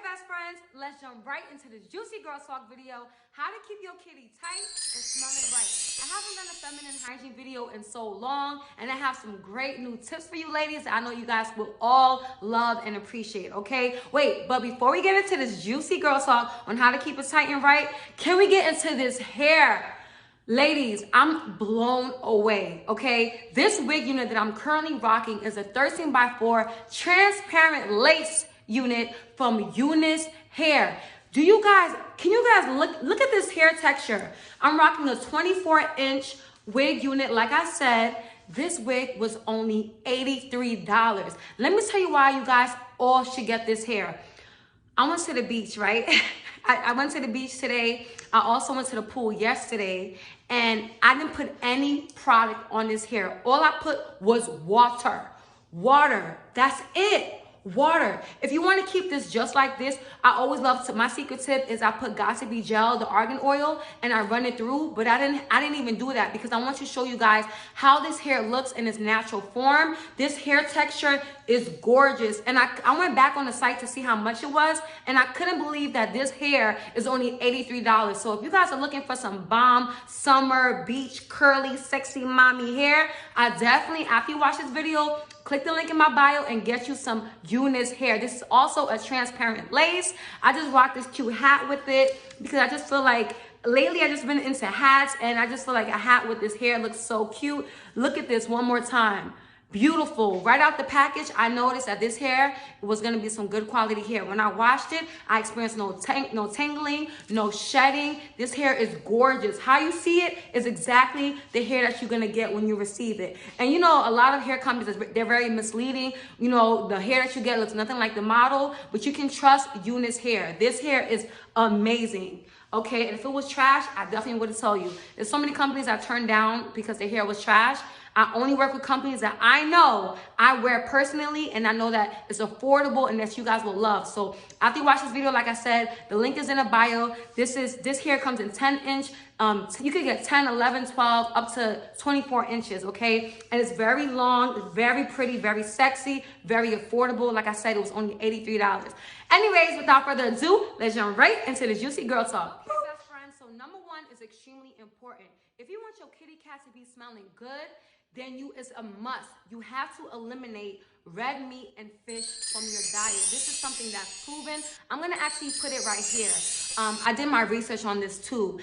best friends, let's jump right into this juicy girl talk video, how to keep your kitty tight and smelling right. I haven't done a feminine hygiene video in so long, and I have some great new tips for you ladies that I know you guys will all love and appreciate, okay? Wait, but before we get into this juicy girl talk on how to keep it tight and right, can we get into this hair? Ladies, I'm blown away, okay? This wig unit that I'm currently rocking is a 13x4 transparent lace unit from UNice Hair. Can you guys look at this hair texture? I'm rocking a 24-inch wig unit. Like I said, this wig was only $83. Let me tell you why you guys all should get this hair. I went to the beach, right? I went to the beach today. I also went to the pool yesterday, and I didn't put any product on this hair. All I put was water. Water, that's it. Water. If you want to keep this just like this, I always love to, my secret tip is I put Gossipy gel, the argan oil, and I run it through, but I didn't even do that because I want to show you guys how this hair looks in its natural form. This hair texture is gorgeous, and I went back on the site to see how much it was, and I couldn't believe that this hair is only $83. So if you guys are looking for some bomb summer beach curly sexy mommy hair, I definitely, after you watch this video, click the link in my bio and get you some UNice hair. This is also a transparent lace. I just rocked this cute hat with it because I just feel like lately I just been into hats, and I just feel like a hat with this hair looks so cute. Look at this one more time. Beautiful. Right out the package, I noticed that this hair was going to be some good quality hair. When I washed it, I experienced no tangling, no shedding. This hair is gorgeous. How you see it is exactly the hair that you're going to get when you receive it. And you know, a lot of hair companies, they're very misleading. You know, the hair that you get looks nothing like the model, but you can trust UNice Hair. This hair is amazing. Okay, and if it was trash, I definitely wouldn't tell you. There's so many companies I turned down because their hair was trash. I only work with companies that I know I wear personally, and I know that it's affordable and that you guys will love. So after you watch this video, like I said, the link is in the bio. This hair comes in 10-inch. You could get 10, 11, 12, up to 24 inches, okay? And it's very long, it's very pretty, very sexy, very affordable. Like I said, it was only $83. Anyways, without further ado, let's jump right into the juicy girl talk. Okay, best friends, so number one is extremely important. If you want your kitty cat to be smelling good, then it's a must. You have to eliminate red meat and fish from your diet. This is something that's proven. I'm gonna actually put it right here. I did my research on this too.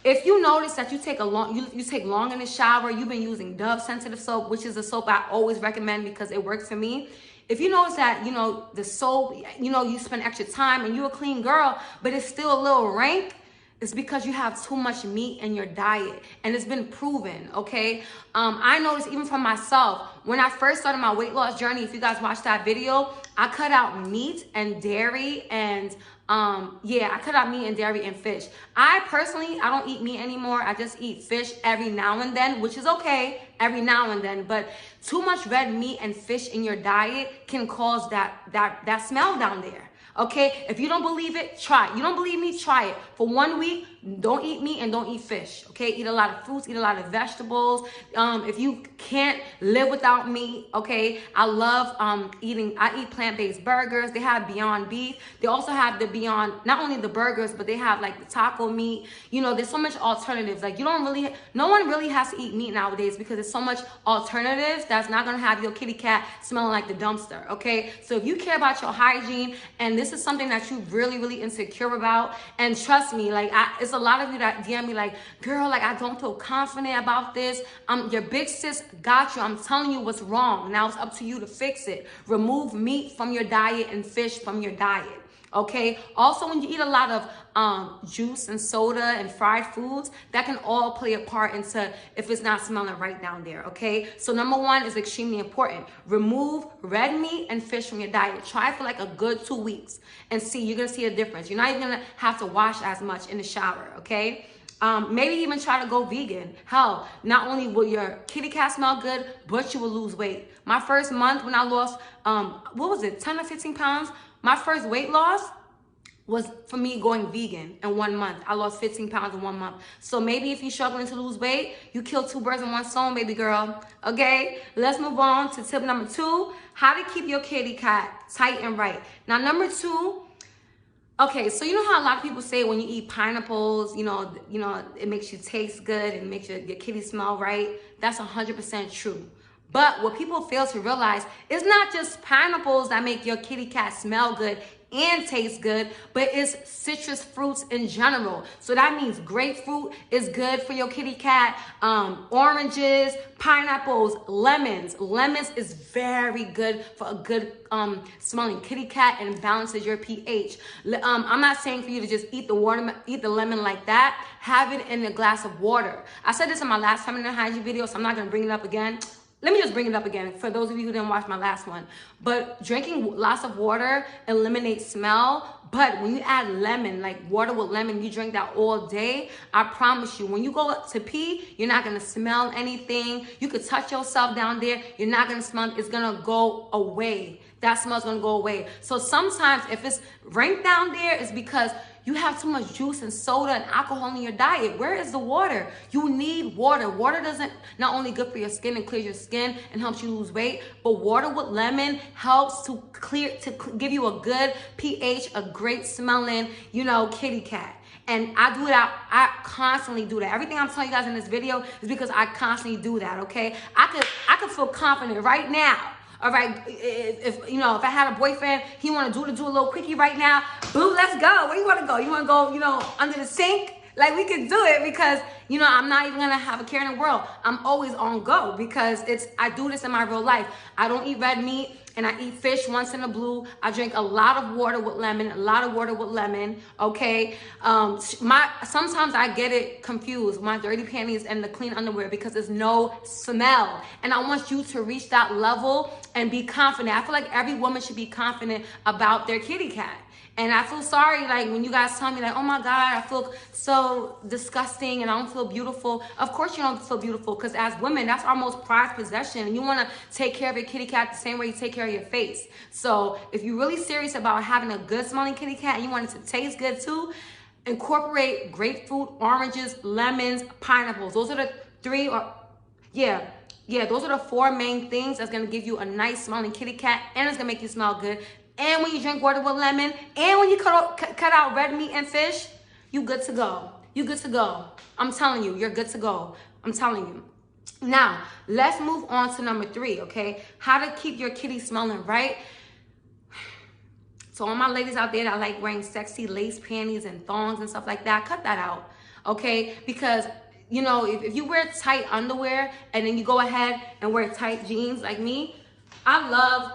If you notice that you take long in the shower, you've been using Dove sensitive soap, which is a soap I always recommend because it works for me. If you notice that, you know, the soap, you know, you spend extra time and you're a clean girl, but it's still a little rank, it's because you have too much meat in your diet, and it's been proven, okay? I noticed even for myself, when I first started my weight loss journey, if you guys watched that video, I cut out meat and dairy and, I cut out meat and dairy and fish. I personally don't eat meat anymore. I just eat fish every now and then, which is okay, every now and then, but too much red meat and fish in your diet can cause that smell down there. Okay, if you don't believe it, try it. You don't believe me, try it. For 1 week, don't eat meat and don't eat fish. Okay, eat a lot of fruits, eat a lot of vegetables. If you can't live without meat, okay, I love I eat plant-based burgers. They have Beyond Beef. They also have the Beyond, not only the burgers, but they have like the taco meat. You know, there's so much alternatives. Like no one really has to eat meat nowadays because there's so much alternatives that's not gonna have your kitty cat smelling like the dumpster, okay? So if you care about your hygiene and this is something that you really insecure about, and trust me, like it's a lot of you that DM me like, girl, like I don't feel confident about this. Your big sis got you. I'm telling you what's wrong. Now it's up to you to fix it. Remove meat from your diet and fish from your diet. Okay, also when you eat a lot of juice and soda and fried foods, that can all play a part into if it's not smelling right down there. Okay, so number one is extremely important. Remove red meat and fish from your diet. Try for like a good 2 weeks and see. You're gonna see a difference. You're not even gonna have to wash as much in the shower. Okay, maybe even try to go vegan. Hell, not only will your kitty cat smell good, but you will lose weight. My first month when I lost 10 or 15 pounds, my first weight loss was for me going vegan in 1 month. I lost 15 pounds in 1 month. So maybe if you're struggling to lose weight, you kill 2 birds in 1 stone, baby girl. Okay, let's move on to tip number 2, how to keep your kitty cat tight and right. Now, number 2, Okay, so you know how a lot of people say when you eat pineapples, it makes you taste good and makes your kitty smell right. That's 100% true. But what people fail to realize is not just pineapples that make your kitty cat smell good and taste good, but it's citrus fruits in general. So that means grapefruit is good for your kitty cat, oranges, pineapples, lemons. Lemons is very good for a good smelling kitty cat and balances your pH. I'm not saying for you to just eat the lemon like that. Have it in a glass of water. I said this in my last feminine hygiene video, so I'm not gonna bring it up again. Let me just bring it up again for those of you who didn't watch my last one. But drinking lots of water eliminates smell. But when you add lemon, like water with lemon, you drink that all day, I promise you, when you go to pee, you're not going to smell anything. You could touch yourself down there. You're not going to smell. It's going to go away. That smell's going to go away. So sometimes if it's rank down there, it's because you have too much juice and soda and alcohol in your diet. Where is the water? You need water. Water doesn't not only good for your skin and clears your skin and helps you lose weight, but water with lemon helps to give you a good pH, a great smelling, kitty cat. And I do that. I constantly do that. Everything I'm telling you guys in this video is because I constantly do that. Okay, I could feel confident right now. All right, if I had a boyfriend, he want to do a little quickie right now. Boo, let's go. Where you want to go? You want to go, under the sink? Like, we could do it because, I'm not even going to have a care in the world. I'm always on go because I do this in my real life. I don't eat red meat and I eat fish once in a blue. I drink a lot of water with lemon, okay? Sometimes I get it confused, my dirty panties and the clean underwear, because there's no smell. And I want you to reach that level and be confident. I feel like every woman should be confident about their kitty cat. And I feel sorry, like, when you guys tell me, like, oh my God, I feel so disgusting and I don't feel beautiful. Of course you don't feel beautiful, because as women, that's our most prized possession. And you want to take care of your kitty cat the same way you take care of your face. So if you're really serious about having a good smelling kitty cat and you want it to taste good too, incorporate grapefruit, oranges, lemons, pineapples. Those are the three, those are the four main things that's going to give you a nice smelling kitty cat, and it's going to make you smell good. And when you drink water with lemon, and when you cut out red meat and fish, you good to go. You good to go. I'm telling you, you're good to go. I'm telling you. Now, let's move on to number 3, okay? How to keep your kitty smelling right. So all my ladies out there that like wearing sexy lace panties and thongs and stuff like that, cut that out, okay? Because, if you wear tight underwear and then you go ahead and wear tight jeans like me, I love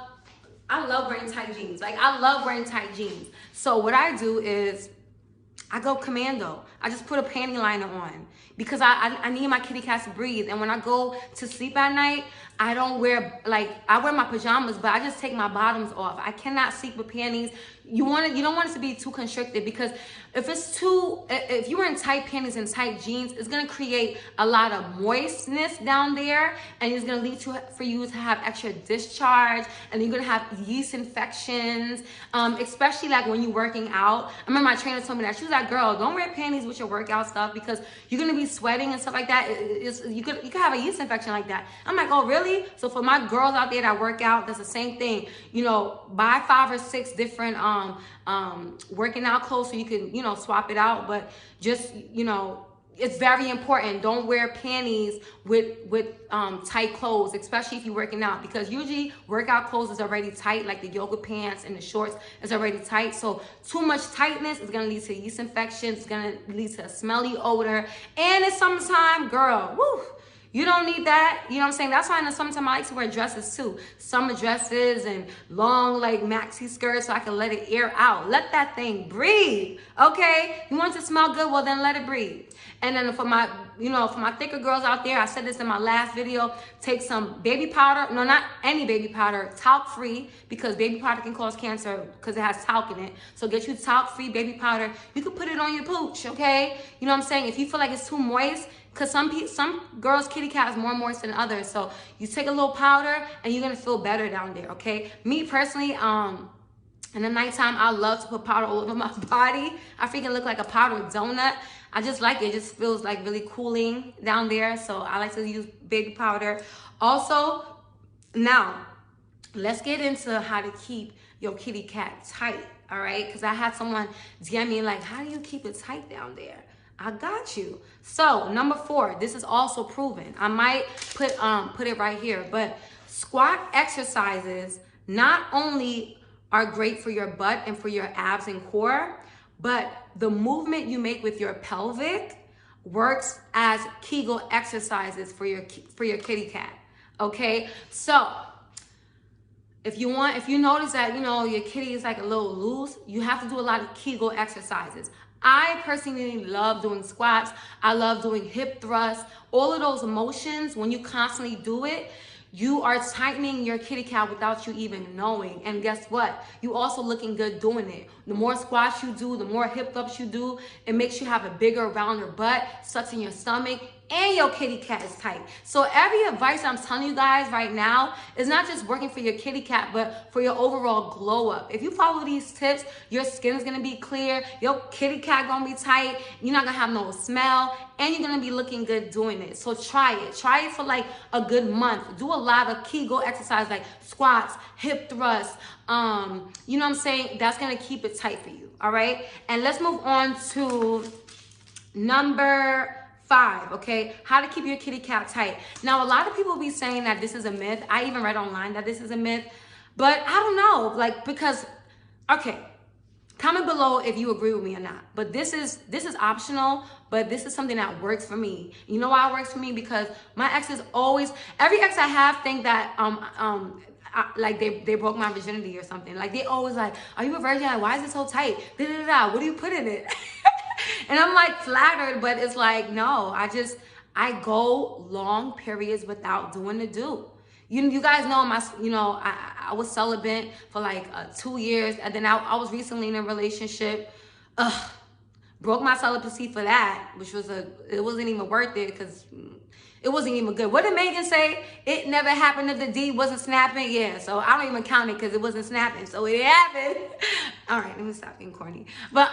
wearing tight jeans. Like, I love wearing tight jeans. So what I do is I go commando. I just put a panty liner on because I need my kitty cats to breathe. And when I go to sleep at night, I don't wear, I wear my pajamas, but I just take my bottoms off. I cannot sleep with panties. You don't want it to be too constricted, because if you're in tight panties and tight jeans, it's gonna create a lot of moistness down there, and it's gonna lead for you to have extra discharge, and you're gonna have yeast infections, especially like when you're working out. I remember my trainer told me that. She was like, girl, don't wear panties with your workout stuff because you're gonna be sweating and stuff like that. You could have a yeast infection like that. I'm like, oh really? So for my girls out there that work out, that's the same thing. Buy 5 or 6 different working out clothes so you can swap it out. But just it's very important. Don't wear panties with tight clothes, especially if you're working out, because usually workout clothes is already tight, like the yoga pants and the shorts is already tight. So too much tightness is gonna lead to yeast infections. It's gonna lead to a smelly odor, and it's summertime, girl. Woo! You don't need that. You know what I'm saying? That's why in the summertime I like to wear dresses too. Summer dresses and long maxi skirts so I can let it air out. Let that thing breathe, okay? You want it to smell good? Well, then let it breathe. And then for my thicker girls out there, I said this in my last video, take some baby powder. No, not any baby powder, talc-free, because baby powder can cause cancer because it has talc in it. So get you talc-free baby powder. You can put it on your pooch, okay? You know what I'm saying? If you feel like it's too moist, because some girls' kitty cat is more moist than others. So you take a little powder and you're going to feel better down there, okay? Me personally, in the nighttime, I love to put powder all over my body. I freaking look like a powdered donut. I just like it. It just feels like really cooling down there. So I like to use baby powder. Also, now, let's get into how to keep your kitty cat tight. all right? Because I had someone DM me like, how do you keep it tight down there? I got you. So number 4, this is also proven. I might put it right here, but squat exercises not only are great for your butt and for your abs and core, but the movement you make with your pelvic works as Kegel exercises for your kitty cat. Okay, so if you notice that, you know, your kitty is like a little loose, you have to do a lot of Kegel exercises. I personally love doing squats. I love doing hip thrusts. All of those motions, when you constantly do it, you are tightening your kitty cat without you even knowing. And guess what? You also looking good doing it. The more squats you do, the more hip thrusts you do, it makes you have a bigger, rounder butt, sucks in your stomach, and your kitty cat is tight. So every advice I'm telling you guys right now is not just working for your kitty cat, but for your overall glow up. If you follow these tips, your skin is gonna be clear, your kitty cat gonna be tight, you're not gonna have no smell, and you're gonna be looking good doing it. So try it. Try it for like a good month. Do a lot of Kegel exercise like squats, hip thrusts, you know what I'm saying? That's gonna keep it tight for you, all right? And let's move on to number 5, okay? How to keep your kitty cat tight. Now, a lot of people be saying that this is a myth. I even read online that this is a myth, but I don't know, like, because, okay, comment below if you agree with me or not. But this is optional, but this is something that works for me. You know why it works for me? Because my exes always, every ex I have think that, like they broke my virginity or something. Like they always like, are you a virgin? Like, why is it so tight? Da, da, da, da. What do you put in it? And I'm like flattered, but it's like, no, I go long periods without doing the do. You guys know I was celibate for like 2 years, and then I was recently in a relationship. Broke my celibacy for that, which was it wasn't even worth it because it wasn't even good. What did Megan say? It never happened if the D wasn't snapping. Yeah, so I don't even count it because it wasn't snapping. So it happened. All right, let me stop being corny. But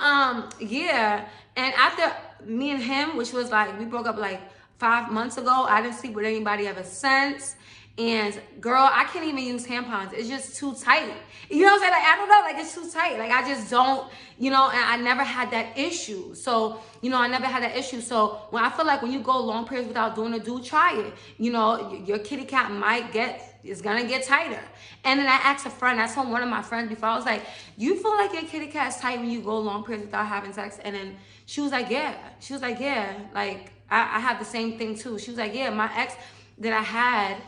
yeah, and after me and him, which was like, we broke up like 5 months ago, I didn't sleep with anybody ever since. And girl, I can't even use tampons. It's just too tight. You know what I'm saying? Like, I don't know, like it's too tight. Like I just don't, and I never had that issue. So, I never had that issue. So when I feel like when you go long periods without doing a do, try it. Your kitty cat is gonna get tighter. And then I asked a friend, I told one of my friends before, I was like, you feel like your kitty cat is tight when you go long periods without having sex? And then she was like, yeah. She was like, yeah, like I have the same thing too. She was like, yeah, my ex that I had,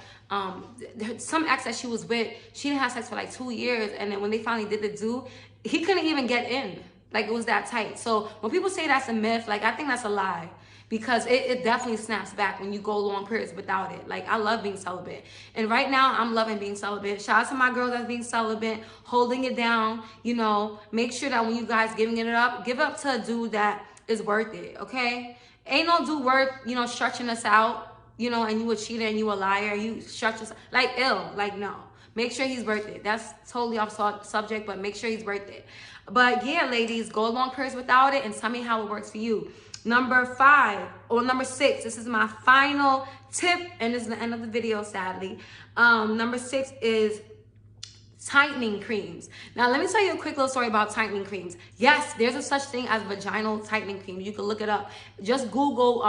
some ex that she was with, she didn't have sex for like 2 years, and then when they finally did the do, he couldn't even get in. Like it was that tight. So when people say that's a myth, like I think that's a lie, because it definitely snaps back when you go long periods without it. Like I love being celibate, and right now I'm loving being celibate. Shout out to my girls that's being celibate, holding it down. Make sure that when you guys giving it up, give up to a dude that is worth it. Okay, ain't no dude worth stretching us out. And you a cheater and you a liar, you shut yourself, like ill, like no. Make sure he's worth it. That's totally off subject, but make sure he's worth it. But yeah, ladies, go long periods without it and tell me how it works for you. Number 6, this is my final tip, and this is the end of the video, sadly. Number 6 is tightening creams. Now, let me tell you a quick little story about tightening creams. Yes, there's a such thing as vaginal tightening cream. You can look it up. Just Google,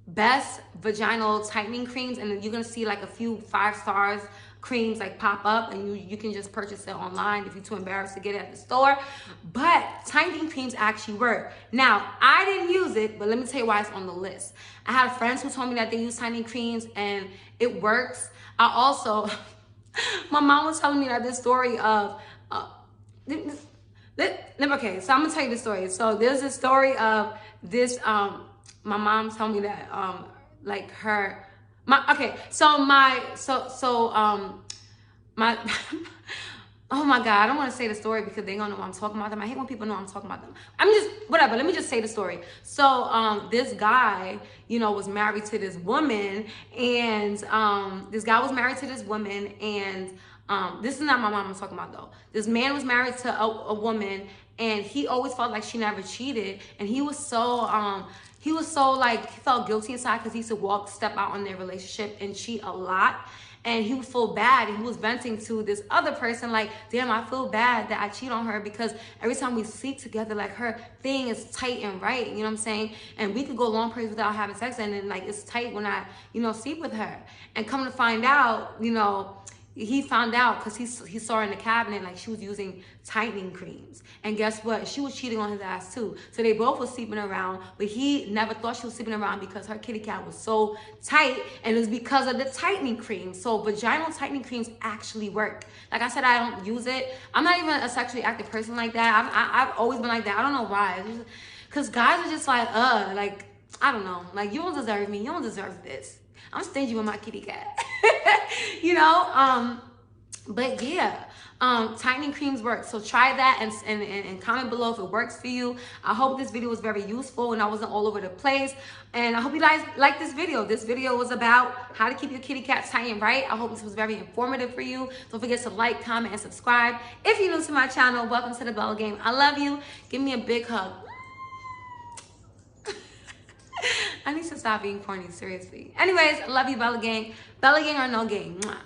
best vaginal tightening creams, and then you're gonna see like a few 5 stars creams like pop up, and you can just purchase it online if you're too embarrassed to get it at the store. But tightening creams actually work. Now, I didn't use it, but let me tell you why it's on the list. I had friends who told me that they use tightening creams and it works. I also my mom was telling me that this story of okay, so I'm gonna tell you the story. So there's this story of this my mom told me that my oh my God, I don't want to say the story because they don't know what I'm talking about them. I hate when people know I'm talking about them. Whatever, let me just say the story. So this guy, was married to this woman, and this is not my mom I'm talking about though. This man was married to a woman, and he always felt like she never cheated, and he was so like, he felt guilty inside because he used to step out on their relationship and cheat a lot. and he would feel bad, and he was venting to this other person like, damn, I feel bad that I cheat on her because every time we sleep together, like her thing is tight and right, you know what I'm saying? And we could go long periods without having sex, and then like it's tight when I, sleep with her. And come to find out, he found out because he saw her in the cabinet, like she was using tightening creams. And guess what? She was cheating on his ass too. So they both were sleeping around, but he never thought she was sleeping around because her kitty cat was so tight, and it was because of the tightening cream. So vaginal tightening creams actually work. Like I said, I don't use it. I'm not even a sexually active person like that. I've always been like that. I don't know why. Because guys are just like, I don't know. Like, you don't deserve me. You don't deserve this. I'm stingy with my kitty cat. But yeah, tightening creams work. So try that and comment below if it works for you. I hope this video was very useful and I wasn't all over the place. And I hope you guys like this video. This video was about how to keep your kitty cat tight and right. I hope this was very informative for you. Don't forget to like, comment, and subscribe. If you're new to my channel, welcome to the Bella Game. I love you. Give me a big hug. I need to stop being corny, seriously. Anyways, I love you, Bella Gang. Bella Gang or no gang. Mwah.